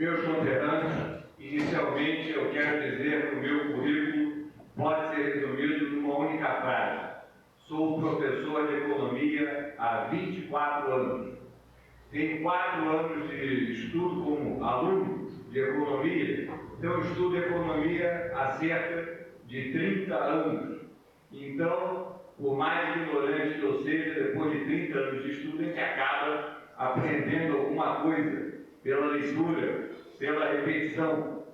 Meus conterrâneos, inicialmente eu quero dizer que o meu currículo pode ser resumido numa única frase. Sou professor de economia há 24 anos. Tenho 4 anos de estudo como aluno de economia, então eu estudo economia há cerca de 30 anos. Então, por mais ignorante que eu seja, depois de 30 anos de estudo, a gente acaba aprendendo alguma coisa pela leitura, pela repetição.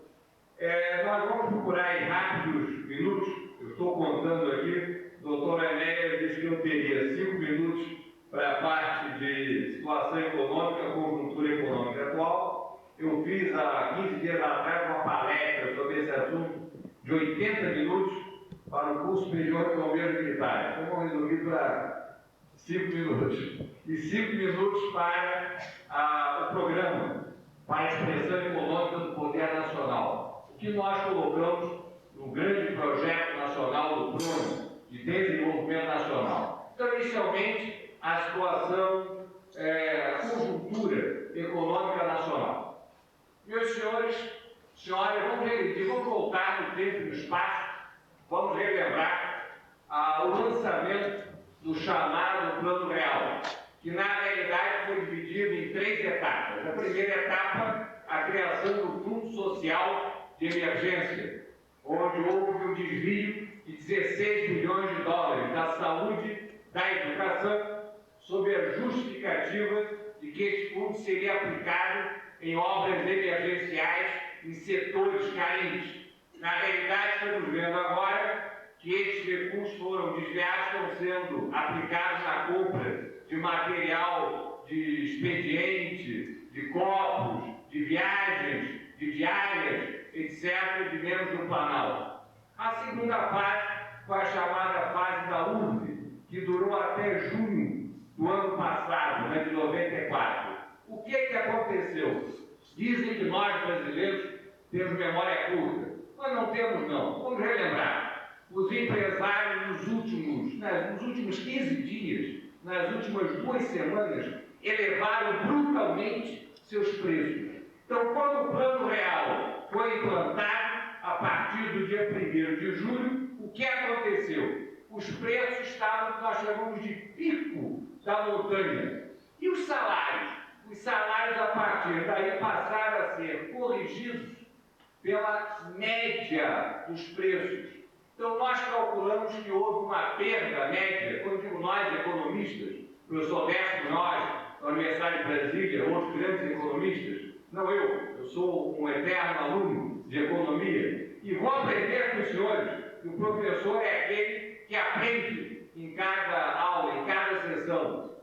Nós vamos procurar em rápidos minutos, eu estou contando aqui, a doutora Enéia disse que eu teria 5 minutos para a parte de situação econômica, conjuntura econômica atual. Eu fiz há 15 dias atrás uma palestra sobre esse assunto de 80 minutos para o curso superior de bombeiros militares. Então vamos resumir para 5 minutos. E 5 minutos para o programa, para a expressão econômica do poder nacional. O que nós colocamos no grande projeto nacional do Plano de Desenvolvimento Nacional. Então, inicialmente, a situação, a conjuntura econômica nacional. Meus senhores, senhoras, vamos voltar no tempo e no espaço, vamos relembrar o lançamento do chamado Plano Real, que na realidade foi dividido em 3 etapas. A primeira etapa, a criação do Fundo Social de Emergência, onde houve um desvio de 16 bilhões de dólares da saúde, da educação, sob a justificativa de que este fundo seria aplicado em obras emergenciais em setores carentes. Na realidade, estamos vendo agora que estes recursos foram desviados, estão sendo aplicados na compra de material de expediente, de copos, de viagens, de diárias, etc., de membros do Planalto. A segunda fase foi a chamada fase da URV, que durou até junho do ano passado, de 94. O que aconteceu? Dizem que nós, brasileiros, temos memória curta. Nós não temos, não. Vamos relembrar. Os empresários, nos últimos 15 dias, nas últimas 2 semanas, elevaram brutalmente seus preços. Então, quando o Plano Real foi implantado, a partir do dia 1º de julho, o que aconteceu? Os preços estavam, que nós chamamos de pico da montanha. E os salários? Os salários, a partir daí, passaram a ser corrigidos pela média dos preços. Então, nós calculamos que houve uma perda média, quando digo nós, economistas, o professor Décio, nós, da Universidade de Brasília, outros grandes economistas, não eu sou um eterno aluno de economia, e vou aprender com os senhores que o professor é aquele que aprende em cada aula, em cada sessão.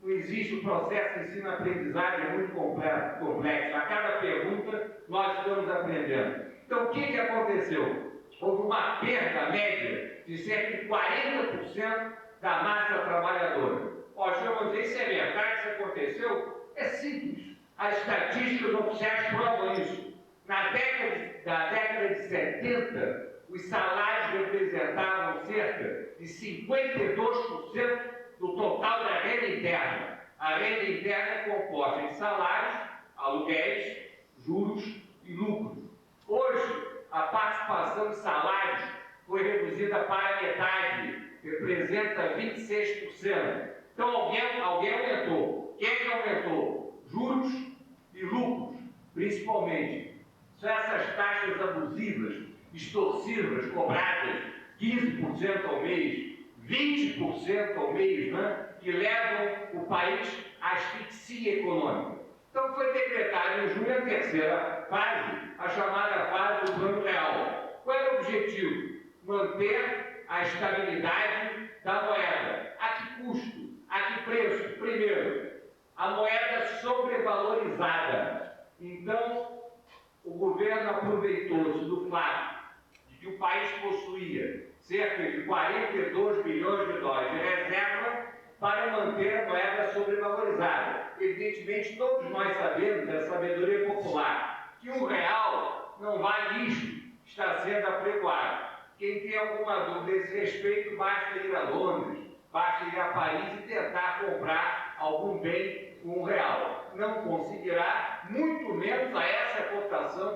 Não existe um processo de ensino-aprendizagem muito complexo. A cada pergunta, nós estamos aprendendo. Então, o que aconteceu? Houve uma perda média de cerca de 40% da massa trabalhadora. Ó, senhor, vou dizer, isso é verdade, isso aconteceu? É simples. As estatísticas oficiais provam isso. Na década de 70, os salários representavam cerca de 52% do total da renda interna. A renda interna é composta de salários, aluguéis, juros e lucros. Hoje, a participação de salários foi reduzida para a metade, representa 26%. Então, alguém aumentou. Quem é que aumentou? Juros e lucros, principalmente. São essas taxas abusivas, extorsivas, cobradas 15% ao mês, 20% ao mês, que levam o país à asfixia econômica. Então, foi decretada em junho a terceira fase, a chamada fase do Plano Real. Qual era o objetivo? Manter a estabilidade da moeda. A que custo? A que preço? Primeiro, a moeda sobrevalorizada. Então, o governo aproveitou-se do fato de que o país possuía cerca de 42 bilhões de dólares de reserva para manter a moeda sobrevalorizada. Evidentemente, todos nós sabemos, é sabedoria popular, que R$1 não vale isto, está sendo apregoado. Quem tem alguma dúvida a esse respeito, basta ir a Londres, basta ir a Paris e tentar comprar algum bem com R$1. Não conseguirá, muito menos a essa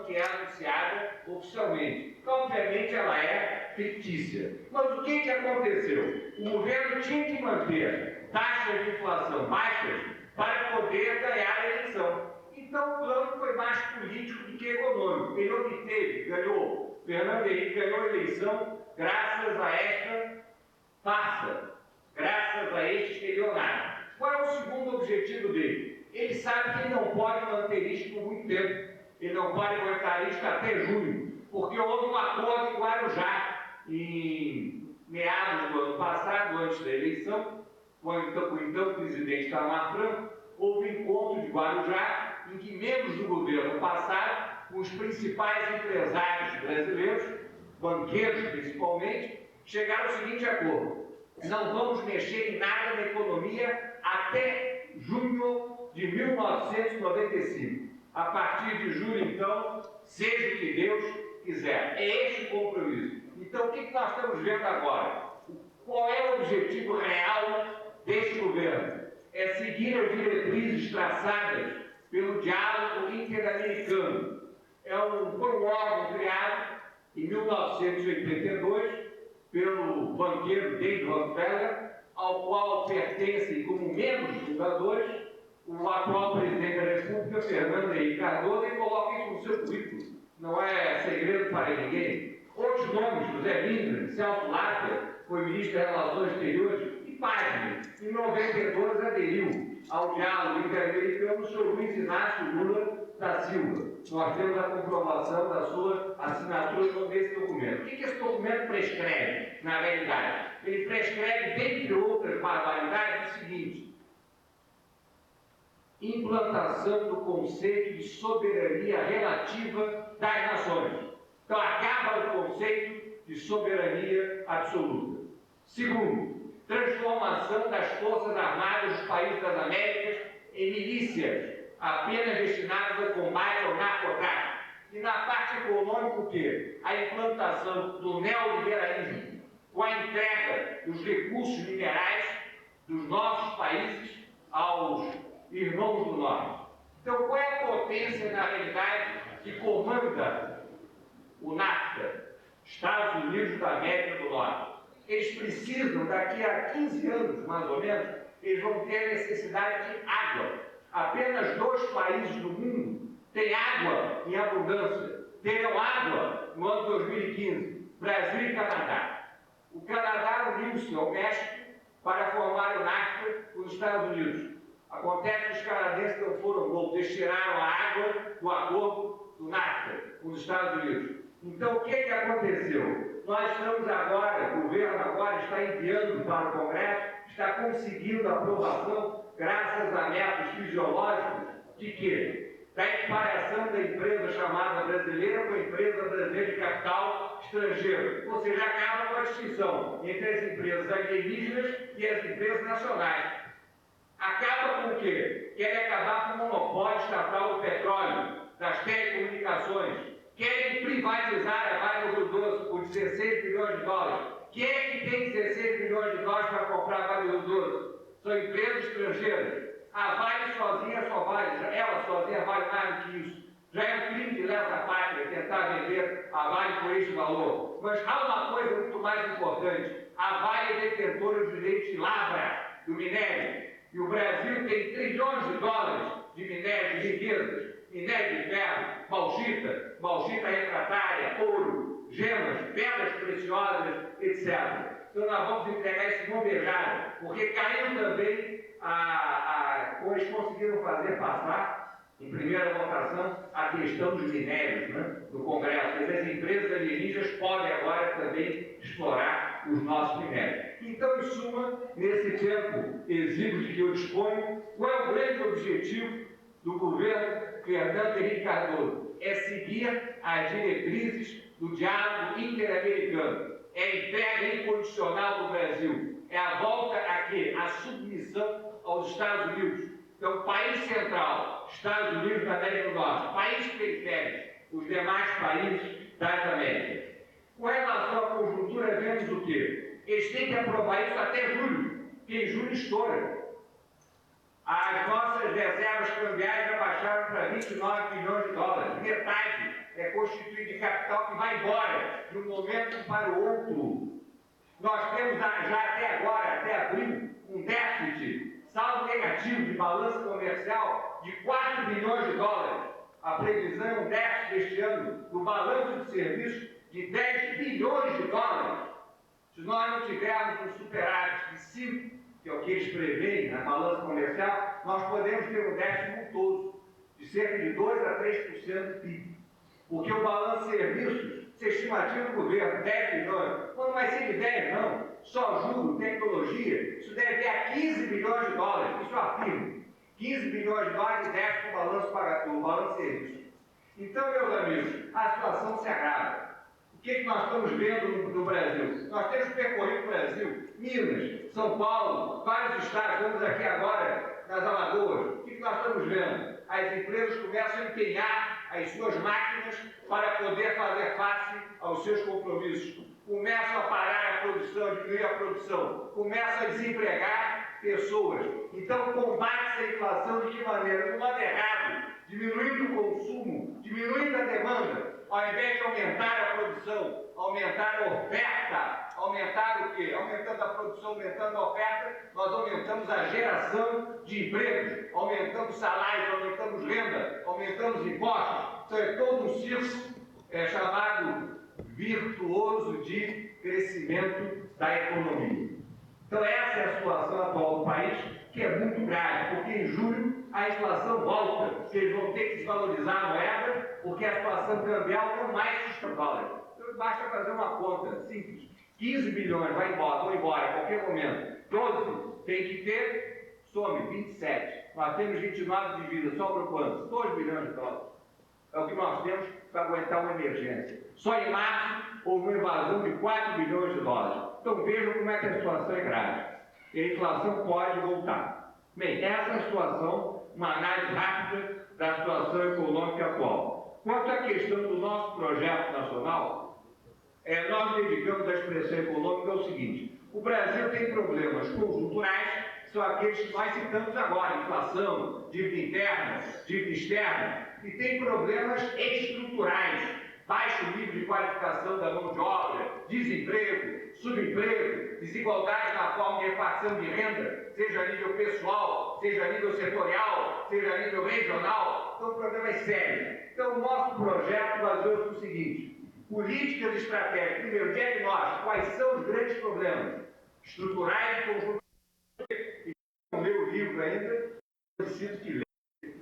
que é anunciada oficialmente. Obviamente ela é fictícia. Mas o que aconteceu? O governo tinha que manter taxas de inflação baixas para poder ganhar a eleição. Então o plano foi mais político do que econômico. Ele obteve, ganhou, Fernando Henrique ganhou a eleição graças a esta farsa, graças a este estelionato. Qual é o segundo objetivo dele? Ele sabe que ele não pode manter isso por muito tempo. Ele não pode aguentar isso até junho, porque houve um acordo em Guarujá, em meados do ano passado, antes da eleição, com o então presidente Itamar Franco, houve um encontro de Guarujá, em que membros do governo passaram, os principais empresários brasileiros, banqueiros principalmente, chegaram ao seguinte acordo: não vamos mexer em nada na economia até junho de 1995. A partir de julho, então, seja o que Deus quiser. É este o compromisso. Então, o que nós estamos vendo agora? Qual é o objetivo real deste governo? É seguir as diretrizes traçadas pelo diálogo interamericano. Foi um órgão criado em 1982 pelo banqueiro David Rockefeller, ao qual pertencem como membros fundadores o atual presidente da República, Fernando Henrique Cardoso, e coloca isso no seu currículo. Não é segredo para ninguém. Outros nomes: José Lindgren, Celso Latter, foi ministro das Relações Exteriores, e página. Em 92 aderiu ao diálogo interamericano o senhor Luiz Inácio Lula da Silva. Nós temos a comprovação da sua assinatura nesse documento. O que esse documento prescreve, na realidade? Ele prescreve, dentre outras barbaridades, o seguinte: implantação do conceito de soberania relativa das nações. Então, acaba o conceito de soberania absoluta. Segundo, transformação das Forças Armadas dos países das Américas em milícias apenas destinadas ao combate ao narcotráfico. E na parte econômica, o quê? A implantação do neoliberalismo, com a entrega dos recursos minerais dos nossos países aos irmãos do Norte. Então, qual é a potência, na realidade, que comanda o NAFTA? Estados Unidos da América do Norte. Eles precisam, daqui a 15 anos, mais ou menos, eles vão ter necessidade de água. Apenas 2 países do mundo têm água em abundância. Terão água no ano 2015, Brasil e Canadá. O Canadá uniu-se ao México para formar o NAFTA com os Estados Unidos. Acontece que os canadenses não foram bons, eles tiraram a água do acordo do NAFTA com os Estados Unidos. Então, o que aconteceu? Nós estamos agora, o governo agora está enviando para o Congresso, está conseguindo a aprovação, graças a métodos fisiológicos, de quê? Da equiparação da empresa chamada brasileira com a empresa brasileira de capital estrangeiro. Ou seja, acaba com a distinção entre as empresas alienígenas e as empresas nacionais. Acaba com o quê? Quer acabar com o monopólio estatal do petróleo, das telecomunicações. Querem privatizar a Vale do Rio Doce por 16 bilhões de dólares. Quem é que tem 16 bilhões de dólares para comprar a Vale do Rio Doce? São empresas estrangeiras. A Vale sozinha só vale, ela sozinha vale mais do que isso. Já é um crime de lesa pátria tentar vender a Vale por este valor. Mas há uma coisa muito mais importante. A Vale é detentora dos direitos de lavra do minério. E o Brasil tem trilhões de dólares de minério, de riquezas, minério de ferro, bauxita refratária, ouro, gemas, pedras preciosas, etc. Então nós vamos entregar esse bombejado, porque caiu também como eles conseguiram fazer passar, em primeira votação, a questão dos minérios, né, no Congresso. As empresas alienígenas podem agora também explorar os nossos minérios. Então, em suma, nesse tempo exíguo de que eu disponho, qual é o grande objetivo do governo Fernando Henrique Cardoso? É seguir as diretrizes do diálogo interamericano. É a entrega incondicional do Brasil. É a volta a quê? A submissão aos Estados Unidos. Então, país central, Estados Unidos da América do Norte, país periférico, os demais países das Américas. Com relação à conjuntura, vemos o quê? Eles têm que aprovar isso até julho, porque em julho estoura. As nossas reservas cambiais já baixaram para 29 bilhões de dólares. Metade é constituída de capital que vai embora de um momento para o outro. Nós temos já até agora, até abril, um déficit, saldo negativo de balança comercial de 4 bilhões de dólares. A previsão é um déficit este ano do balanço de serviços de 10 bilhões de dólares. Se nós não tivermos um superávit de 5, que é o que eles preveem na balança comercial, nós podemos ter um déficit multoso de cerca de 2 a 3% do PIB. Porque o balanço de serviços, se estimativa do governo, 10 bilhões, não vai ser de 10 não, só juro, tecnologia, isso deve ter a 15 bilhões de dólares, isso eu afirmo. 15 bilhões de dólares de déficit do balanço de serviços. Então, meus amigos, a situação se agrava. O que nós estamos vendo no Brasil? Nós temos percorrido o Brasil, Minas, São Paulo, vários estados, vamos aqui agora nas Alagoas. O que nós estamos vendo? As empresas começam a empenhar as suas máquinas para poder fazer face aos seus compromissos. Começam a parar a produção, diminuir a produção. Começam a desempregar pessoas. Então, combate-se a inflação de que maneira? Do modo errado, diminuindo o consumo, diminuindo a demanda. Ao invés de aumentar a produção, aumentar a oferta, aumentar o quê? Aumentando a produção, aumentando a oferta, nós aumentamos a geração de empregos, aumentamos salários, aumentamos renda, aumentamos impostos. Então é todo um círculo chamado virtuoso de crescimento da economia. Então essa é a situação atual do país, que é muito grave, porque em julho a inflação volta, porque eles vão ter que desvalorizar a moeda, porque a situação cambial não mais sustentável. Então basta fazer uma conta simples. 15 bilhões vão embora a qualquer momento. 12 tem que ter, some 27. Nós temos 29 de vida, sobram quantos? 2 bilhões de dólares. É o que nós temos para aguentar uma emergência. Só em março houve uma invasão de 4 bilhões de dólares. Então vejam como é que a situação é grave. E a inflação pode voltar. Bem, essa é a situação, uma análise rápida da situação econômica atual. Quanto à questão do nosso projeto nacional, nós dedicamos a expressão econômica ao seguinte: o Brasil tem problemas conjunturais, que são aqueles que nós citamos agora, inflação, dívida interna, dívida externa, e tem problemas estruturais, baixo nível de qualificação da mão de obra, desemprego, subemprego, desigualdade na forma de repartição de renda, seja a nível pessoal, seja a nível setorial, seja a nível regional. Então, problemas sérios. Então, o nosso projeto baseou-se no seguinte: políticas estratégicas. Primeiro, diagnóstico. Quais são os grandes problemas estruturais e conjunturais? E não leu o livro ainda, preciso que leia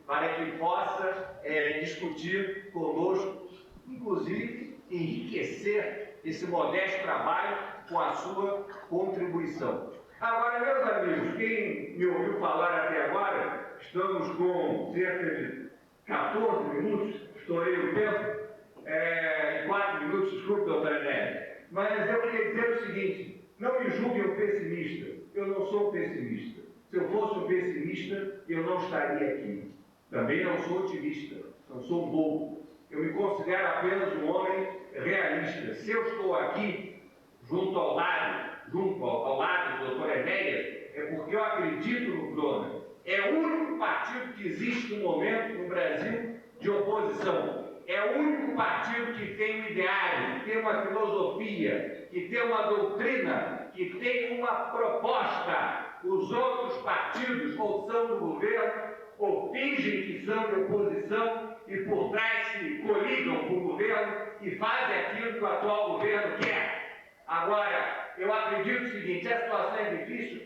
para que possa discutir conosco, inclusive enriquecer esse modesto trabalho com a sua contribuição. Agora, meus amigos, quem me ouviu falar até agora, estamos com cerca de 14 minutos, estourei o tempo, em 4 minutos, desculpe, doutora Nélia, mas eu queria dizer o seguinte: não me julguem um pessimista, eu não sou um pessimista. Se eu fosse um pessimista, eu não estaria aqui. Também não sou otimista, não sou um bobo. Eu me considero apenas um homem realista. Se eu estou aqui, junto ao lado do doutor Enéas, é porque eu acredito no Crona. É o único partido que existe no momento no Brasil de oposição. É o único partido que tem um ideário, que tem uma filosofia, que tem uma doutrina, que tem uma proposta. Os outros partidos ou são do governo, ou fingem que são de oposição e por trás se coligam com o governo e fazem aquilo que o atual governo quer. Agora, eu acredito o seguinte: a situação é difícil?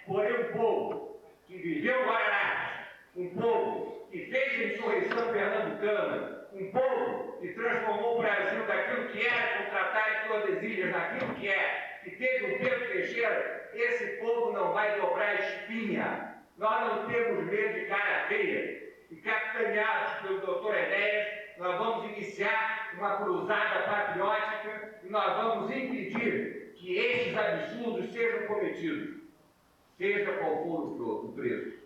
Porém um povo que viveu Guararapes, um povo que fez a insurreição pernambucana, um povo que transformou o Brasil daquilo que era, com o Tratado de Tordesilhas, naquilo que é, que teve um Pedro Teixeira, esse povo não vai dobrar a espinha. Nós não temos medo de cara feia. E capitaneados pelo doutor Enéas, nós vamos iniciar uma cruzada patriótica e nós vamos impedir que esses absurdos sejam cometidos, seja qual for o preço.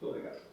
Muito obrigado.